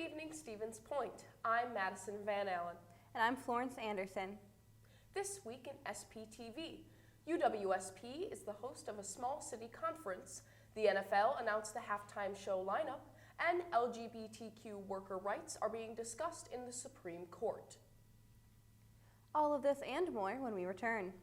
evening, Stevens Point. I'm Madison Van Allen. And I'm Florence Anderson. This week in SPTV, UWSP is the host of a small city conference. The NFL announced the halftime show lineup, and LGBTQ worker rights are being discussed in the Supreme Court. All of this and more when we return.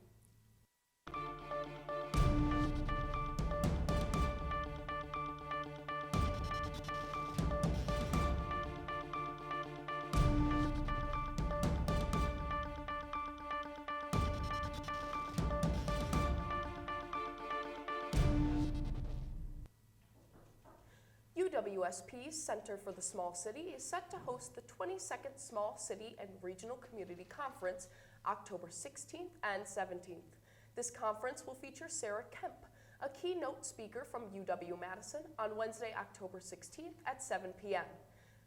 UWSP's Center for the Small City is set to host the 22nd Small City and Regional Community Conference October 16th and 17th. This conference will feature Sarah Kemp, a keynote speaker from UW-Madison on Wednesday, October 16th at 7 p.m.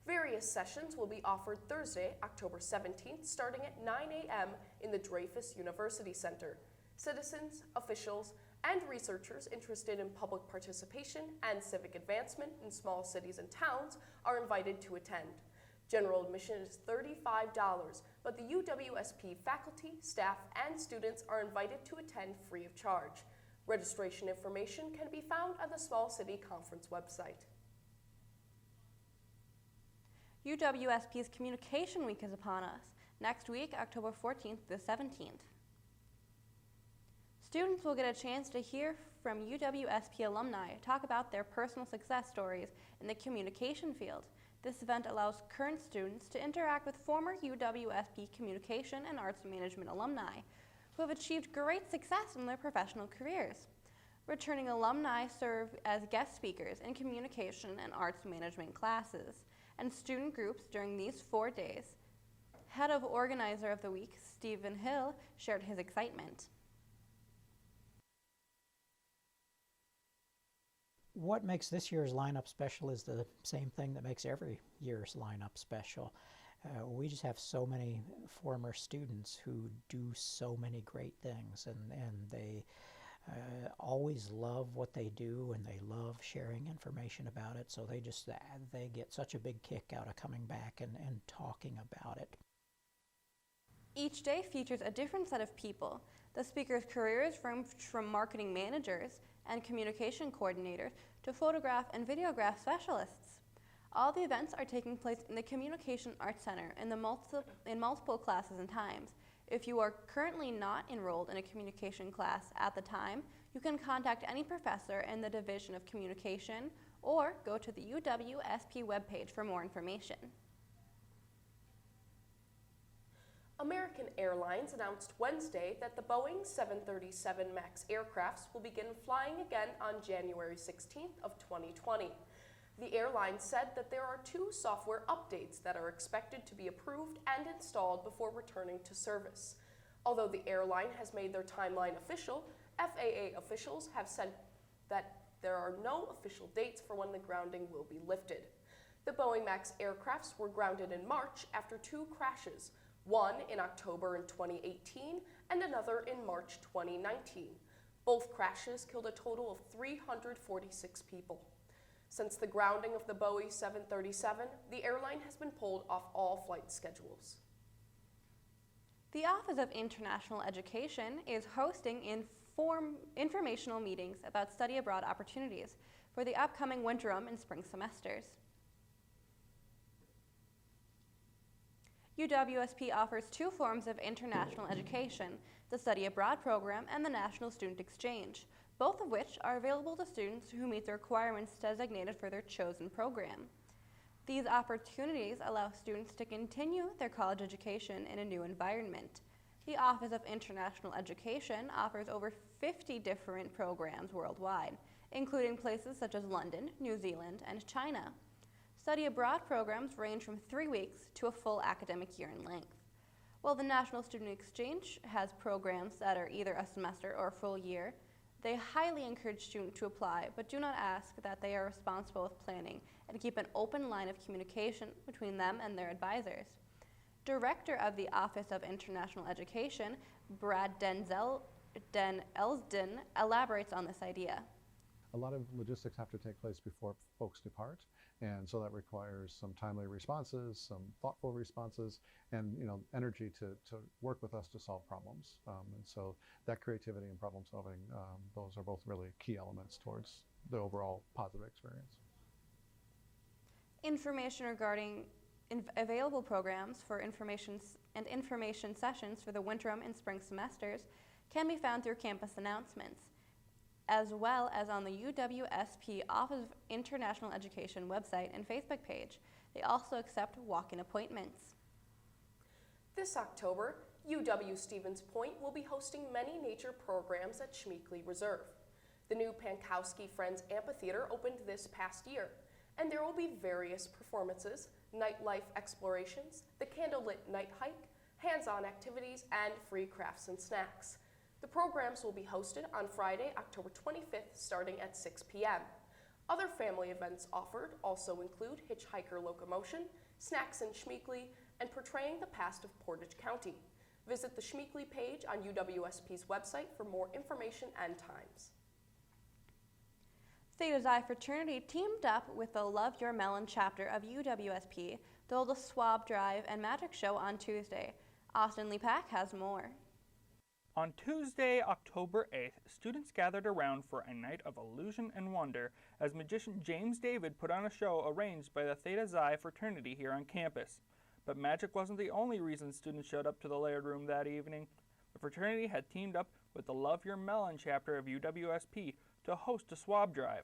Various sessions will be offered Thursday, October 17th, starting at 9 a.m. in the Dreyfus University Center. Citizens, officials, and researchers interested in public participation and civic advancement in small cities and towns are invited to attend. General admission is $35, but the UWSP faculty, staff, and students are invited to attend free of charge. Registration information can be found on the Small City Conference website. UWSP's Communication Week is upon us. Next week, October 14th to the 17th. Students will get a chance to hear from UWSP alumni talk about their personal success stories in the communication field. This event allows current students to interact with former UWSP communication and arts management alumni who have achieved great success in their professional careers. Returning alumni serve as guest speakers in communication and arts management classes and student groups during these 4 days. Head of Organizer of the Week, Stephen Hill, shared his excitement. What makes this year's lineup special is the same thing that makes every year's lineup special. We just have so many former students who do so many great things, and they always love what they do, and they love sharing information about it, so they get such a big kick out of coming back and talking about it. Each day features a different set of people. The speakers' careers range from marketing managers and communication coordinators to photograph and videograph specialists. All the events are taking place in the Communication Arts Center in multiple classes and times. If you are currently not enrolled in a communication class at the time, you can contact any professor in the Division of Communication or go to the UWSP webpage for more information. American Airlines announced Wednesday that the Boeing 737 MAX aircrafts will begin flying again on January 16th of 2020. The airline said that there are 2 software updates that are expected to be approved and installed before returning to service. Although the airline has made their timeline official, FAA officials have said that there are no official dates for when the grounding will be lifted. The Boeing MAX aircrafts were grounded in March after 2 crashes, one in October in 2018 and another in March 2019. Both crashes killed a total of 346 people. Since the grounding of the Boeing 737, the airline has been pulled off all flight schedules. The Office of International Education is hosting informational meetings about study abroad opportunities for the upcoming winterim and spring semesters. UWSP offers 2 forms of international education, the Study Abroad program and the National Student Exchange, both of which are available to students who meet the requirements designated for their chosen program. These opportunities allow students to continue their college education in a new environment. The Office of International Education offers over 50 different programs worldwide, including places such as London, New Zealand, and China. Study abroad programs range from 3 weeks to a full academic year in length. While the National Student Exchange has programs that are either a semester or a full year, they highly encourage students to apply, but do not ask that they are responsible with planning and keep an open line of communication between them and their advisors. Director of the Office of International Education, Brad Den Elsden, elaborates on this idea. A lot of logistics have to take place before folks depart, And so that requires some timely responses, some thoughtful responses, and energy to work with us to solve problems. And so that creativity and problem solving, those are both really key elements towards the overall positive experience. Information regarding available programs for information sessions for the winter and spring semesters can be found through campus announcements, as well as on the UWSP Office of International Education website and Facebook page. They also accept walk-in appointments. This October, UW-Stevens Point will be hosting many nature programs at Schmeekley Reserve. The new Pankowski Friends Amphitheater opened this past year, and there will be various performances, nightlife explorations, the candlelit night hike, hands-on activities, and free crafts and snacks. The programs will be hosted on Friday, October 25th, starting at 6 p.m. Other family events offered also include hitchhiker locomotion, snacks in Schmeekley, and portraying the past of Portage County. Visit the Schmeekley page on UWSP's website for more information and times. Theta Xi Fraternity teamed up with the Love Your Melon chapter of UWSP to hold a swab drive and magic show on Tuesday. Austin Lepak has more. On Tuesday, October 8th, students gathered around for a night of illusion and wonder as magician James David put on a show arranged by the Theta Xi fraternity here on campus. But magic wasn't the only reason students showed up to the Laird Room that evening. The fraternity had teamed up with the Love Your Melon chapter of UWSP to host a swab drive.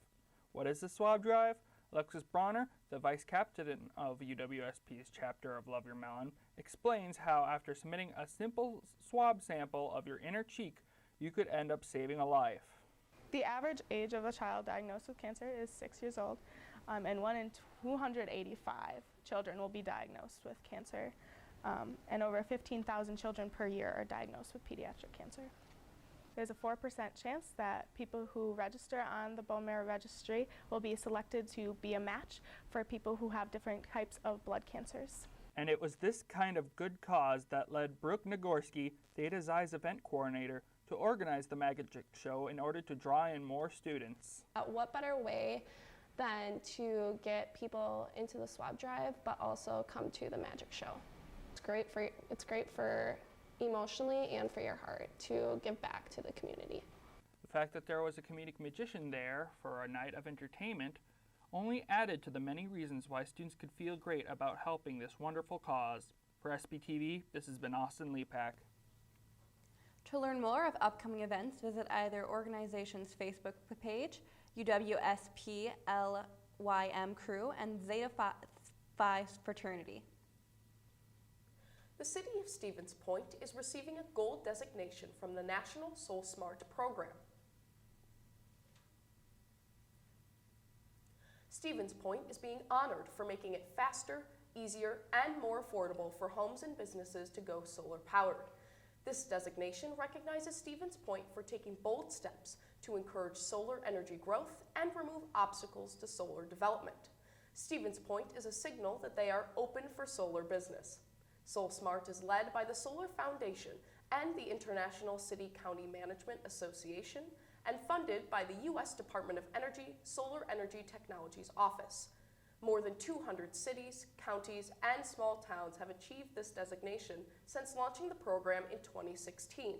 What is the swab drive? Alexis Bronner, the vice captain of UWSP's chapter of Love Your Melon, explains how after submitting a simple swab sample of your inner cheek, you could end up saving a life. The average age of a child diagnosed with cancer is 6 years old, and 1 in 285 children will be diagnosed with cancer, and over 15,000 children per year are diagnosed with pediatric cancer. There's a 4% chance that people who register on the bone marrow registry will be selected to be a match for people who have different types of blood cancers. And it was this kind of good cause that led Brooke Nagorski, Theta Xi's event coordinator, to organize the magic show in order to draw in more students. What better way than to get people into the swab drive, but also come to the magic show? It's great for emotionally and for your heart to give back to the community. The fact that there was a comedic magician there for a night of entertainment only added to the many reasons why students could feel great about helping this wonderful cause. For SPTV, this has been Austin Lepak. To learn more of upcoming events, visit either organization's Facebook page, UWSP LYM Crew, and Zeta Phi Fraternity. The City of Stevens Point is receiving a gold designation from the National SoulSmart program. Stevens Point is being honored for making it faster, easier, and more affordable for homes and businesses to go solar powered. This designation recognizes Stevens Point for taking bold steps to encourage solar energy growth and remove obstacles to solar development. Stevens Point is a signal that they are open for solar business. SoulSmart is led by the Solar Foundation and the International City-County Management Association and funded by the U.S. Department of Energy Solar Energy Technologies Office. More than 200 cities, counties, and small towns have achieved this designation since launching the program in 2016.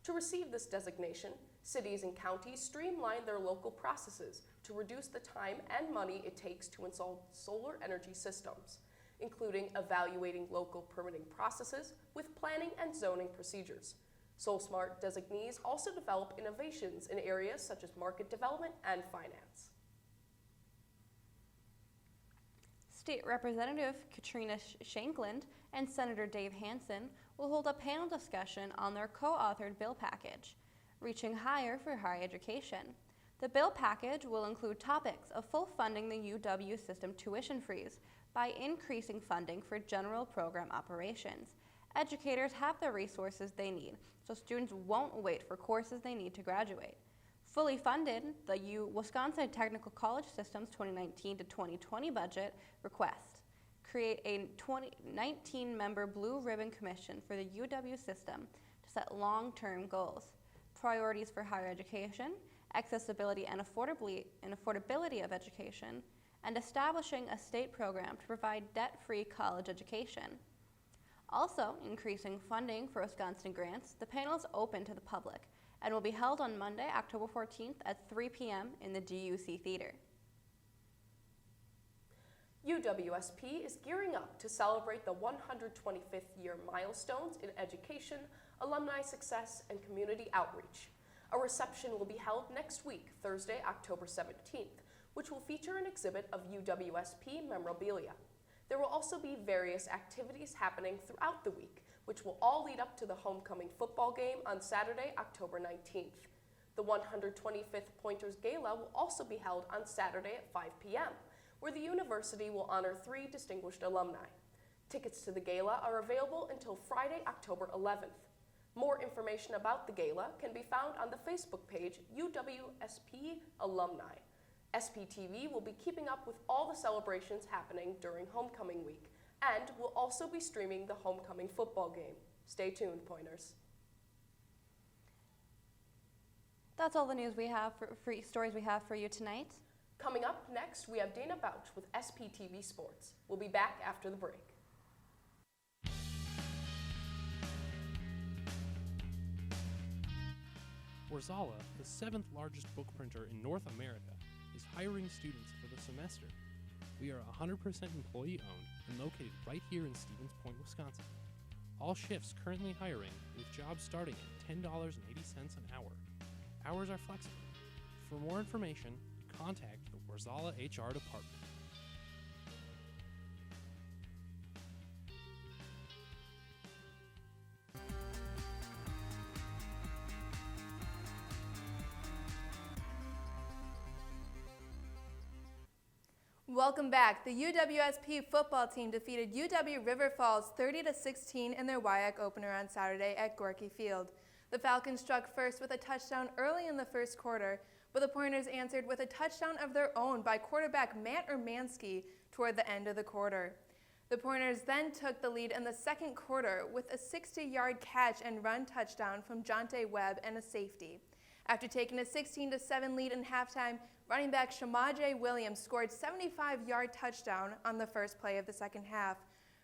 To receive this designation, cities and counties streamline their local processes to reduce the time and money it takes to install solar energy systems, including evaluating local permitting processes with planning and zoning procedures. SoulSmart designees also develop innovations in areas such as market development and finance. State Representative Katrina Shankland and Senator Dave Hansen will hold a panel discussion on their co-authored bill package, Reaching Higher for Higher Education. The bill package will include topics of full funding the UW system tuition freeze by increasing funding for general program operations. Educators have the resources they need, so students won't wait for courses they need to graduate. Fully funded, the Wisconsin Technical College System's 2019 to 2020 budget request. Create a 19-member Blue Ribbon Commission for the UW system to set long-term goals, priorities for higher education, accessibility and affordability of education, and establishing a state program to provide debt-free college education. Also, increasing funding for Wisconsin grants, the panel is open to the public and will be held on Monday, October 14th at 3 p.m. in the DUC Theater. UWSP is gearing up to celebrate the 125th year milestones in education, alumni success, and community outreach. A reception will be held next week, Thursday, October 17th, which will feature an exhibit of UWSP memorabilia. There will also be various activities happening throughout the week, which will all lead up to the homecoming football game on Saturday, October 19th. The 125th Pointers Gala will also be held on Saturday at 5 p.m., where the university will honor 3 distinguished alumni. Tickets to the gala are available until Friday, October 11th. More information about the gala can be found on the Facebook page UWSP Alumni. SPTV will be keeping up with all the celebrations happening during homecoming week and will also be streaming the homecoming football game. Stay tuned, Pointers. That's all the news we have for stories we have for you tonight. Coming up next, we have Dana Bouch with SPTV Sports. We'll be back after the break. Warzala, the 7th largest book printer in North America, is hiring students for the semester. We are 100% employee-owned and located right here in Stevens Point, Wisconsin. All shifts currently hiring, with jobs starting at $10.80 an hour. Hours are flexible. For more information, contact the Warzala HR department. Welcome back. The UWSP football team defeated UW River Falls 30-16 in their WIAC opener on Saturday at Gorky Field. The Falcons struck first with a touchdown early in the first quarter, but the Pointers answered with a touchdown of their own by quarterback Matt Urmanski toward the end of the quarter. The Pointers then took the lead in the second quarter with a 60-yard catch and run touchdown from Jonte Webb and a safety. After taking a 16-7 lead in halftime, running back Shamaje Williams scored a 75-yard touchdown on the first play of the second half.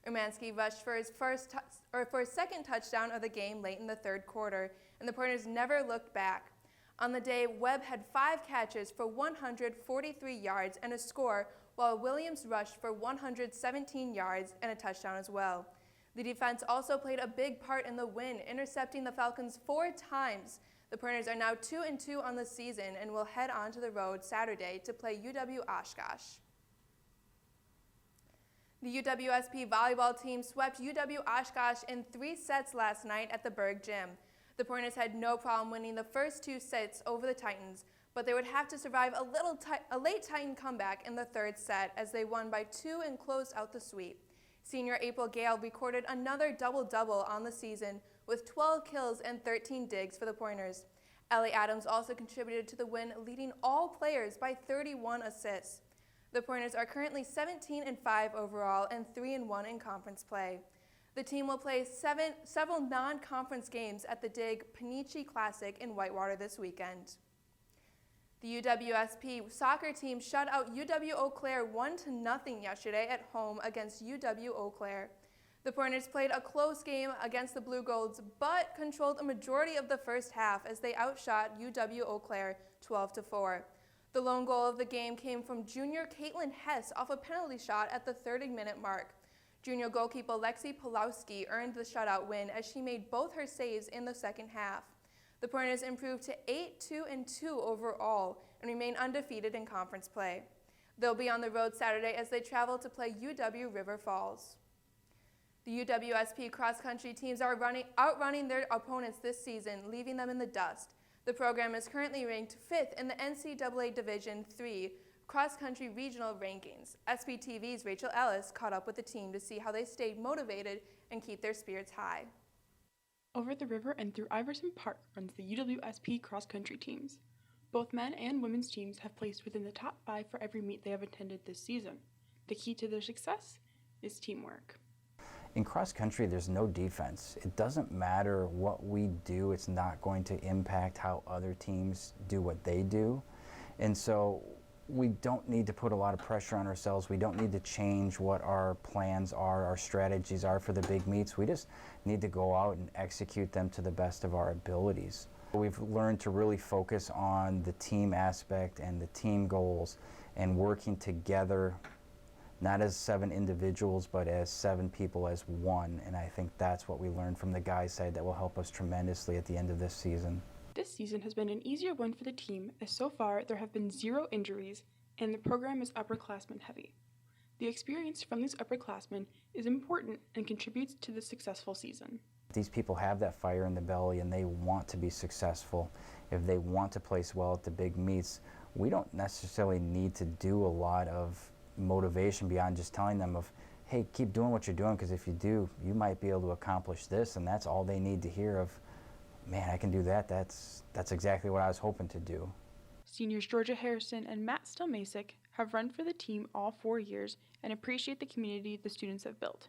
Urmanski rushed for his second touchdown of the game late in the third quarter, and the Pointers never looked back. On the day, Webb had 5 catches for 143 yards and a score, while Williams rushed for 117 yards and a touchdown as well. The defense also played a big part in the win, intercepting the Falcons 4 times. The Pointers are now 2-2 on the season and will head on to the road Saturday to play UW Oshkosh. The UWSP volleyball team swept UW Oshkosh in 3 sets last night at the Berg Gym. The Pointers had no problem winning the first 2 sets over the Titans, but they would have to survive a late Titan comeback in the third set as they won by 2 and closed out the sweep. Senior April Gale recorded another double-double on the season with 12 kills and 13 digs for the Pointers. Ellie Adams also contributed to the win, leading all players by 31 assists. The Pointers are currently 17-5 overall and 3-1 in conference play. The team will play several non-conference games at the Dig Panichi Classic in Whitewater this weekend. The UWSP soccer team shut out UW Eau Claire 1-0 yesterday at home against UW Eau Claire. The Pointers played a close game against the Blue Golds, but controlled a majority of the first half as they outshot UW Eau Claire 12-4. The lone goal of the game came from junior Caitlin Hess off a penalty shot at the 30-minute mark. Junior goalkeeper Lexi Pulowski earned the shutout win as she made both her saves in the second half. The Pointers improved to 8-2-2 overall and remain undefeated in conference play. They'll be on the road Saturday as they travel to play UW River Falls. The UWSP cross-country teams are outrunning their opponents this season, leaving them in the dust. The program is currently ranked 5th in the NCAA Division III cross-country regional rankings. SPTV's Rachel Ellis caught up with the team to see how they stayed motivated and keep their spirits high. Over the river and through Iverson Park runs the UWSP cross-country teams. Both men and women's teams have placed within the top 5 for every meet they have attended this season. The key to their success is teamwork. In cross country, there's no defense. It doesn't matter what we do, it's not going to impact how other teams do what they do. And so we don't need to put a lot of pressure on ourselves. We don't need to change what our plans are, our strategies are for the big meets. We just need to go out and execute them to the best of our abilities. We've learned to really focus on the team aspect and the team goals and working together, not as 7 individuals, but as 7 people as one. And I think that's what we learned from the guys' side that will help us tremendously at the end of this season. This season has been an easier one for the team, as so far there have been 0 injuries, and the program is upperclassmen heavy. The experience from these upperclassmen is important and contributes to the successful season. These people have that fire in the belly and they want to be successful. If they want to place well at the big meets, we don't necessarily need to do a lot of motivation beyond just telling them of, hey, keep doing what you're doing, because if you do, you might be able to accomplish this, and that's all they need to hear of, man, I can do that. That's exactly what I was hoping to do. Seniors Georgia Harrison and Matt Stelmasic have run for the team all 4 years and appreciate the community the students have built.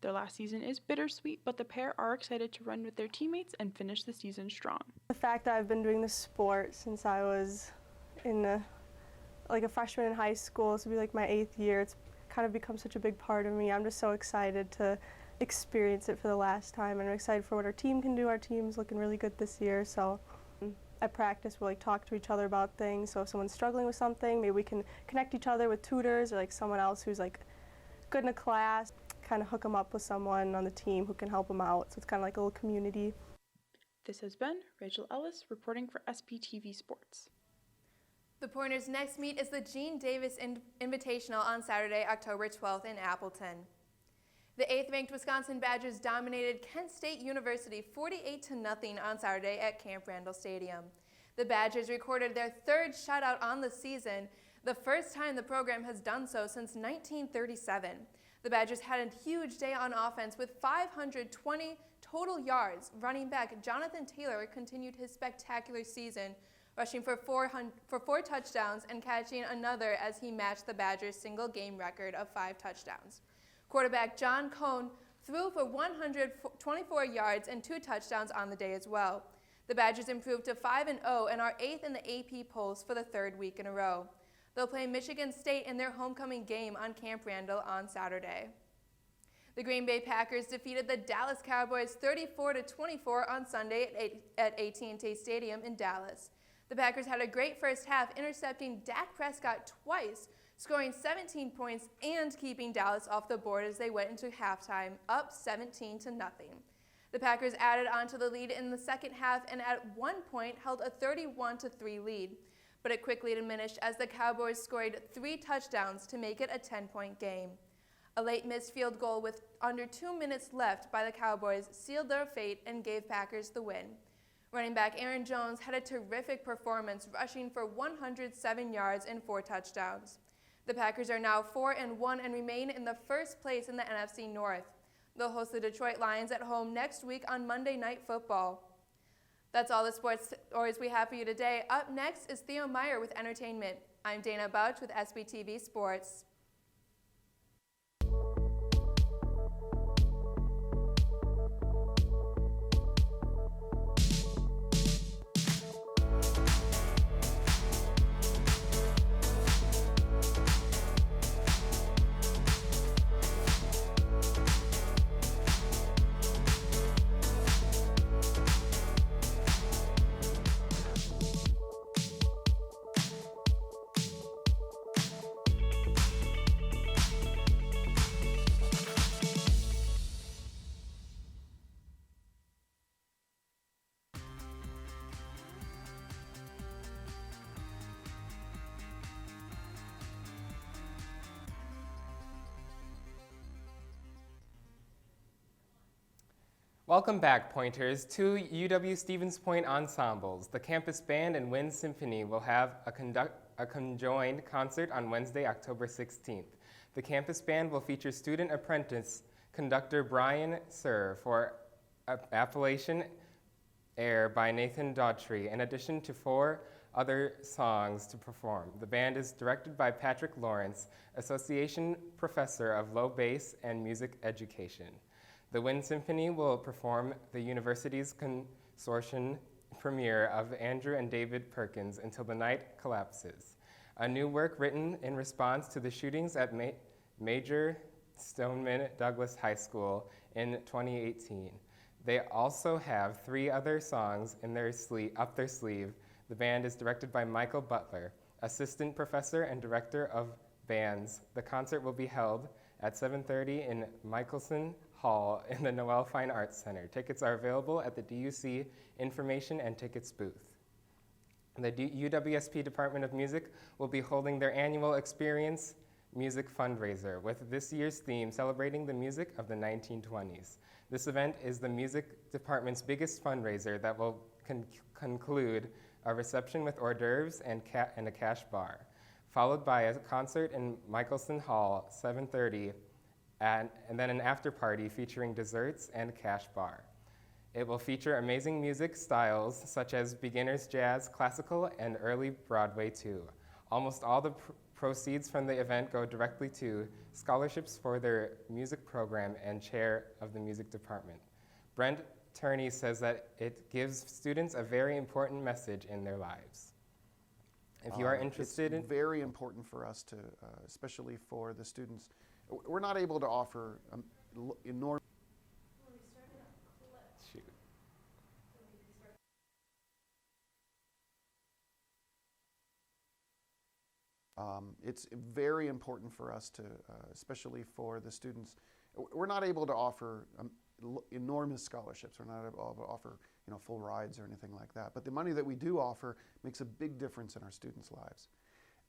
Their last season is bittersweet, but the pair are excited to run with their teammates and finish the season strong. The fact that I've been doing this sport since I was in a freshman in high school, this will be like my 8th year, it's kind of become such a big part of me. I'm just so excited to experience it for the last time, and I'm excited for what our team can do. Our team's looking really good this year, so at practice we'll talk to each other about things. So if someone's struggling with something, maybe we can connect each other with tutors or someone else who's good in a class, kind of hook them up with someone on the team who can help them out. So it's kind of like a little community. This has been Rachel Ellis reporting for SPTV Sports. The Pointers' next meet is the Gene Davis Invitational on Saturday, October 12th in Appleton. The 8th-ranked Wisconsin Badgers dominated Kent State University 48-0 on Saturday at Camp Randall Stadium. The Badgers recorded their 3rd shutout on the season, the first time the program has done so since 1937. The Badgers had a huge day on offense with 520 total yards. Running back Jonathan Taylor continued his spectacular season, rushing for 4 touchdowns and catching another as he matched the Badgers' single-game record of 5 touchdowns. Quarterback John Cohn threw for 124 yards and 2 touchdowns on the day as well. The Badgers improved to 5-0 and are 8th in the AP polls for the 3rd week in a row. They'll play Michigan State in their homecoming game on Camp Randall on Saturday. The Green Bay Packers defeated the Dallas Cowboys 34-24 on Sunday at AT&T Stadium in Dallas. The Packers had a great first half, intercepting Dak Prescott twice, scoring 17 points and keeping Dallas off the board as they went into halftime, up 17-0. The Packers added on to the lead in the second half and at one point held a 31-3 lead. But it quickly diminished as the Cowboys scored 3 touchdowns to make it a 10-point game. A late missed field goal with under 2 minutes left by the Cowboys sealed their fate and gave Packers the win. Running back Aaron Jones had a terrific performance, rushing for 107 yards and 4 touchdowns. The Packers are now 4-1 and remain in the first place in the NFC North. They'll host the Detroit Lions at home next week on Monday Night Football. That's all the sports stories we have for you today. Up next is Theo Meyer with entertainment. I'm Dana Bouch with SPTV Sports. Welcome back, Pointers, to UW Stevens Point Ensembles. The Campus Band and Wind Symphony will have a conjoined concert on Wednesday, October 16th. The Campus Band will feature student apprentice conductor Brian Sir for Appalachian Air by Nathan Daughtry, in addition to 4 other songs to perform. The band is directed by Patrick Lawrence, Association Professor of Low Bass and Music Education. The Wind Symphony will perform the university's consortium premiere of Andrew and David Perkins until the night collapses. a new work written in response to the shootings at Major Stoneman Douglas High School in 2018. They also have 3 other songs in up their sleeve. The band is directed by Michael Butler, assistant professor and director of bands. The concert will be held at 7:30 in Michelson Hall in the Noel Fine Arts Center. Tickets are available at the DUC Information and Tickets booth. The UWSP Department of Music will be holding their annual Experience Music fundraiser with this year's theme celebrating the music of the 1920s. This event is the music department's biggest fundraiser that will conclude a reception with hors d'oeuvres and a cash bar, followed by a concert in Michelson Hall, 7:30, and then an after party featuring desserts and cash bar. It will feature amazing music styles such as beginners jazz, classical, and early Broadway too. Almost all the proceeds from the event go directly to scholarships for their music program and chair of the music department. Brent Turney says that it gives students a very important message in their lives. If you are interested it's very important for us to, especially for the students, we're not able to offer enormous. Shoot. It's very important for us to, especially for the students, we're not able to offer enormous scholarships. We're not able to offer, full rides or anything like that. But the money that we do offer makes a big difference in our students' lives.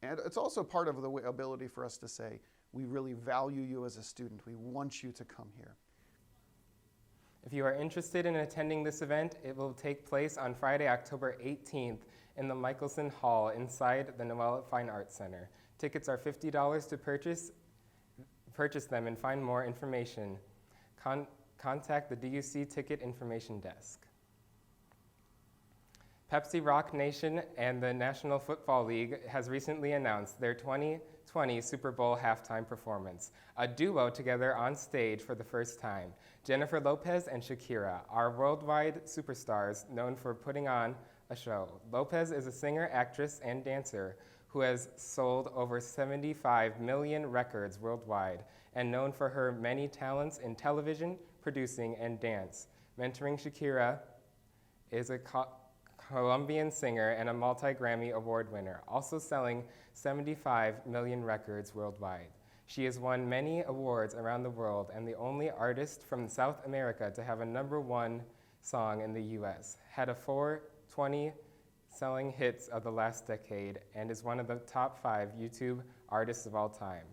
And it's also part of the ability for us to say, we really value you as a student. We want you to come here. If you are interested in attending this event, it will take place on Friday, October 18th in the Michelson Hall inside the Noel Fine Arts Center. Tickets are $50 to purchase them and find more information. Contact the DUC Ticket Information Desk. Pepsi Rock Nation and the National Football League has recently announced their 2020 Super Bowl halftime performance, a duo together on stage for the first time. Jennifer Lopez and Shakira are worldwide superstars known for putting on a show. Lopez is a singer, actress, and dancer who has sold over 75 million records worldwide and known for her many talents in television, producing, and dance. Mentoring Shakira is a Colombian singer and a multi-Grammy Award winner, also selling 75 million records worldwide. She has won many awards around the world and the only artist from South America to have a #1 song in the US, had a 420 selling hits of the last decade, and is one of the top 5 YouTube artists of all time.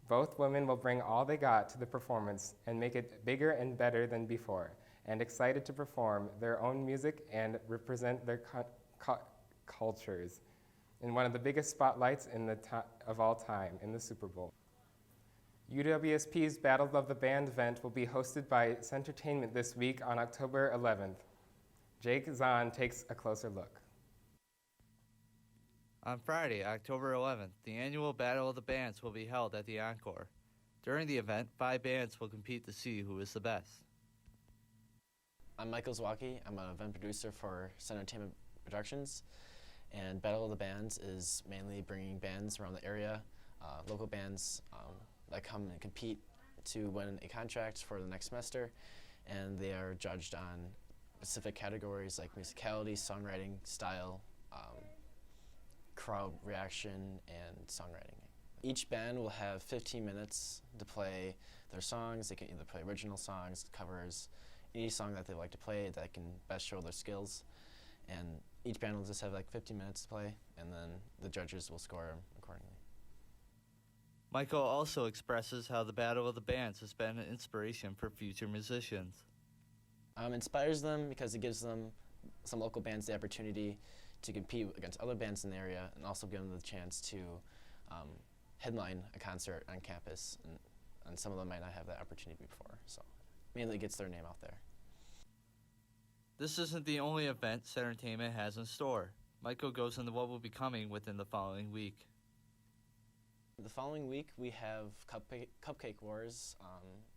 Both women will bring all they got to the performance and make it bigger and better than before, and excited to perform their own music and represent their cultures in one of the biggest spotlights of all time in the Super Bowl. UWSP's Battle of the Band event will be hosted by Centertainment this week on October 11th. Jake Zahn takes a closer look. On Friday, October 11th, the annual Battle of the Bands will be held at the Encore. During the event, 5 bands will compete to see who is the best. I'm Michael Zwocki. I'm an event producer for Centertainment Productions, and Battle of the Bands is mainly bringing bands around the area, local bands that come and compete to win a contract for the next semester, and they are judged on specific categories like musicality, songwriting, style, crowd reaction, and songwriting. Each band will have 15 minutes to play their songs. They can either play original songs, covers, any song that they like to play that can best show their skills. And each band will just have like 15 minutes to play, and then the judges will score them accordingly. Michael also expresses how the Battle of the Bands has been an inspiration for future musicians. Inspires them because it gives them, some local bands, the opportunity to compete against other bands in the area, and also give them the chance to headline a concert on campus, and some of them might not have that opportunity before, so mainly gets their name out there. This isn't the only event Centertainment has in store. Michael goes into what will be coming within the following week. The following week we have Cupcake Wars.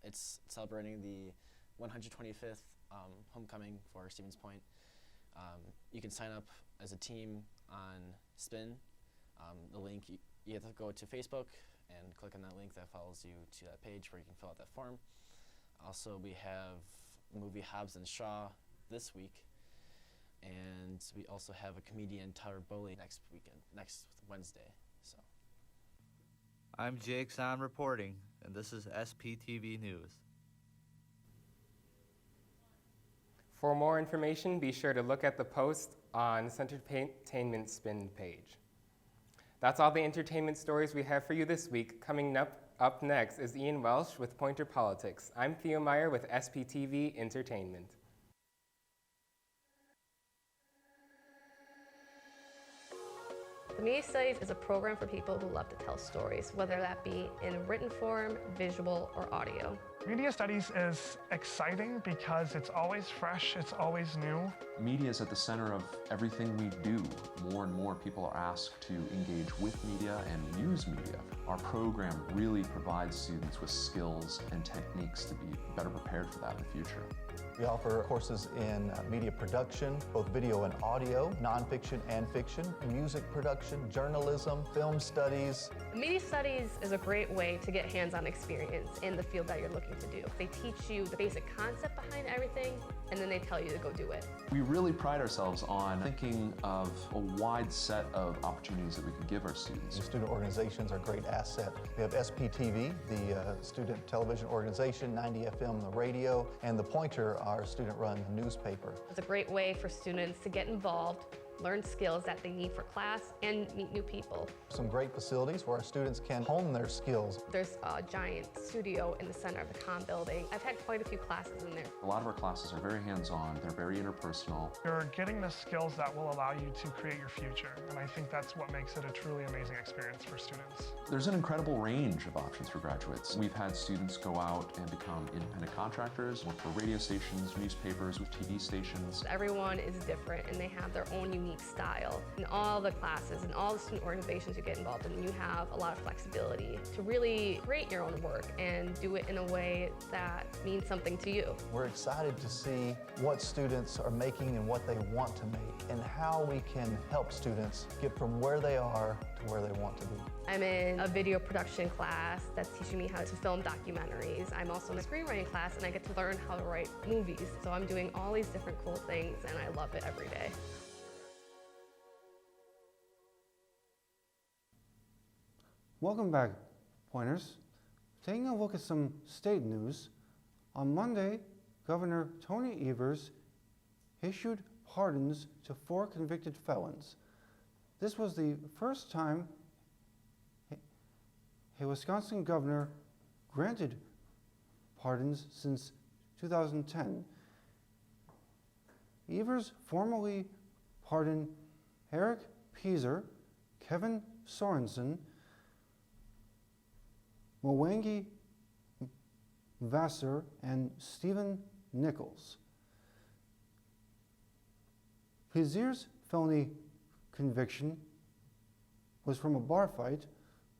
It's celebrating the 125th homecoming for Stevens Point. You can sign up as a team on Spin. The link, you have to go to Facebook and click on that link that follows you to that page where you can fill out that form. Also, we have movie Hobbs and Shaw this week, and we also have a comedian, Tyler Bowley, next Wednesday. So, I'm Jake Zahn reporting, and this is SPTV News. For more information, be sure to look at the post on Centertainment Spin page. That's all the entertainment stories we have for you this week. Coming up next is Ian Welsh with Pointer Politics. I'm Theo Meyer with SPTV Entertainment. The Media Studies is a program for people who love to tell stories, whether that be in written form, visual, or audio. Media Studies is exciting because it's always fresh, it's always new. Media is at the center of everything we do. More and more people are asked to engage with media and use media. Our program really provides students with skills and techniques to be better prepared for that in the future. We offer courses in media production, both video and audio, nonfiction and fiction, music production, journalism, film studies. Media Studies is a great way to get hands-on experience in the field that you're looking to do. They teach you the basic concept behind everything, and then they tell you to go do it. We really pride ourselves on thinking of a wide set of opportunities that we can give our students. The student organizations are a great asset. We have SPTV, the student television organization, 90 FM, the radio, and the Pointer, our student-run newspaper. It's a great way for students to get involved, learn skills that they need for class, and meet new people. Some great facilities where our students can hone their skills. There's a giant studio in the center of the comm building. I've had quite a few classes in there. A lot of our classes are very hands-on, they're very interpersonal. You're getting the skills that will allow you to create your future, and I think that's what makes it a truly amazing experience for students. There's an incredible range of options for graduates. We've had students go out and become independent contractors, work for radio stations, newspapers, with TV stations. Everyone is different and they have their own unique style. In all the classes and all the student organizations you get involved in, you have a lot of flexibility to really create your own work and do it in a way that means something to you. We're excited to see what students are making and what they want to make and how we can help students get from where they are to where they want to be. I'm in a video production class that's teaching me how to film documentaries. I'm also in a screenwriting class and I get to learn how to write movies. So I'm doing all these different cool things and I love it every day. Welcome back, Pointers. Taking a look at some state news, on Monday, Governor Tony Evers issued pardons to 4 convicted felons. This was the first time a Wisconsin governor granted pardons since 2010. Evers formally pardoned Eric Pieser, Kevin Sorensen, Mwangi Vassar, and Stephen Nichols. Piezer's felony conviction was from a bar fight.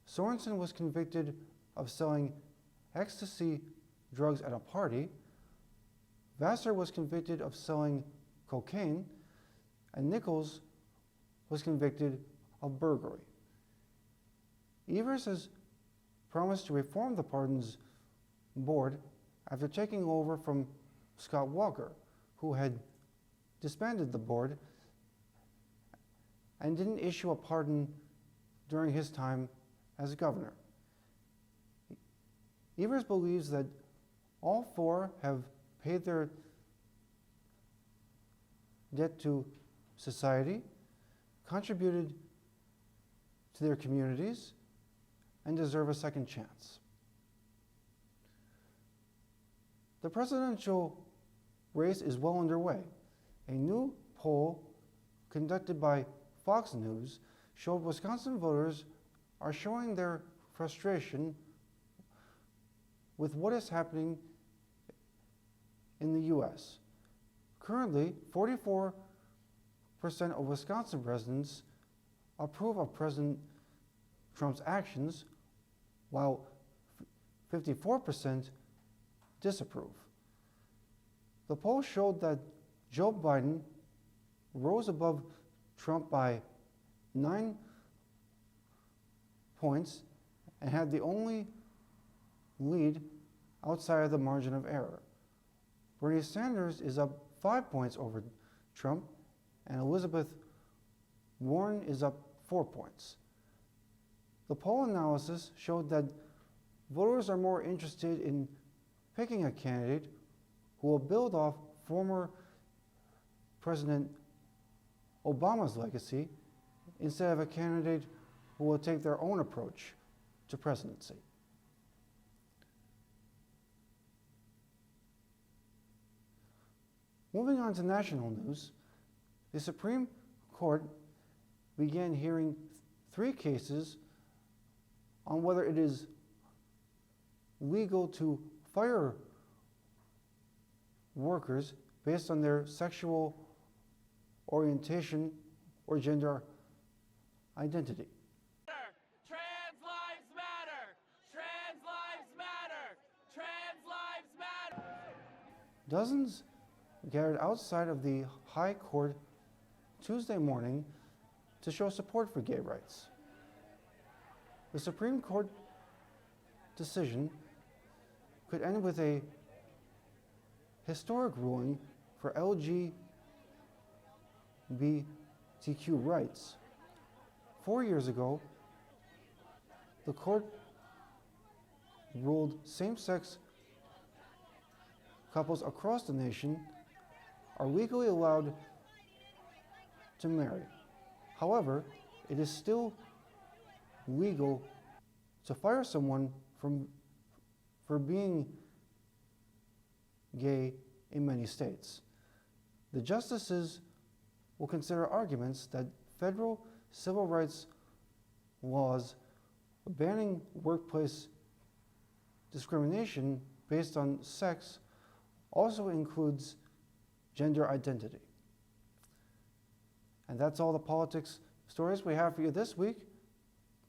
Sorensen was convicted of selling ecstasy drugs at a party. Vassar was convicted of selling cocaine, and Nichols was convicted of burglary. Evers has promised to reform the Pardons Board after taking over from Scott Walker, who had disbanded the board and didn't issue a pardon during his time as governor. Evers believes that all 4 have paid their debt to society, contributed to their communities, and deserve a second chance. The presidential race is well underway. A new poll conducted by Fox News showed Wisconsin voters are showing their frustration with what is happening in the U.S. Currently, 44% of Wisconsin residents approve of President Trump's actions, while 54% disapprove. The poll showed that Joe Biden rose above Trump by 9 points and had the only lead outside of the margin of error. Bernie Sanders is up 5 points over Trump, and Elizabeth Warren is up 4 points. The poll analysis showed that voters are more interested in picking a candidate who will build off former President Obama's legacy instead of a candidate who will take their own approach to presidency. Moving on to national news, the Supreme Court began hearing 3 cases on whether it is legal to fire workers based on their sexual orientation or gender identity. Trans lives matter! Trans lives matter! Trans lives matter! Dozens gathered outside of the High Court Tuesday morning to show support for gay rights. The Supreme Court decision could end with a historic ruling for LGBTQ rights. 4 years ago, the court ruled same-sex couples across the nation are legally allowed to marry. However, it is still legal to fire someone for being gay in many states. The justices will consider arguments that federal civil rights laws banning workplace discrimination based on sex also includes gender identity. And that's all the politics stories we have for you this week.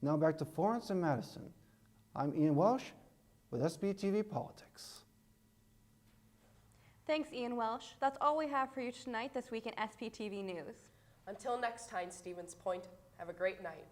Now back to Florence and Madison. I'm Ian Welsh with SPTV Politics. Thanks, Ian Welsh. That's all we have for you tonight this week in SPTV News. Until next time, Stevens Point, have a great night.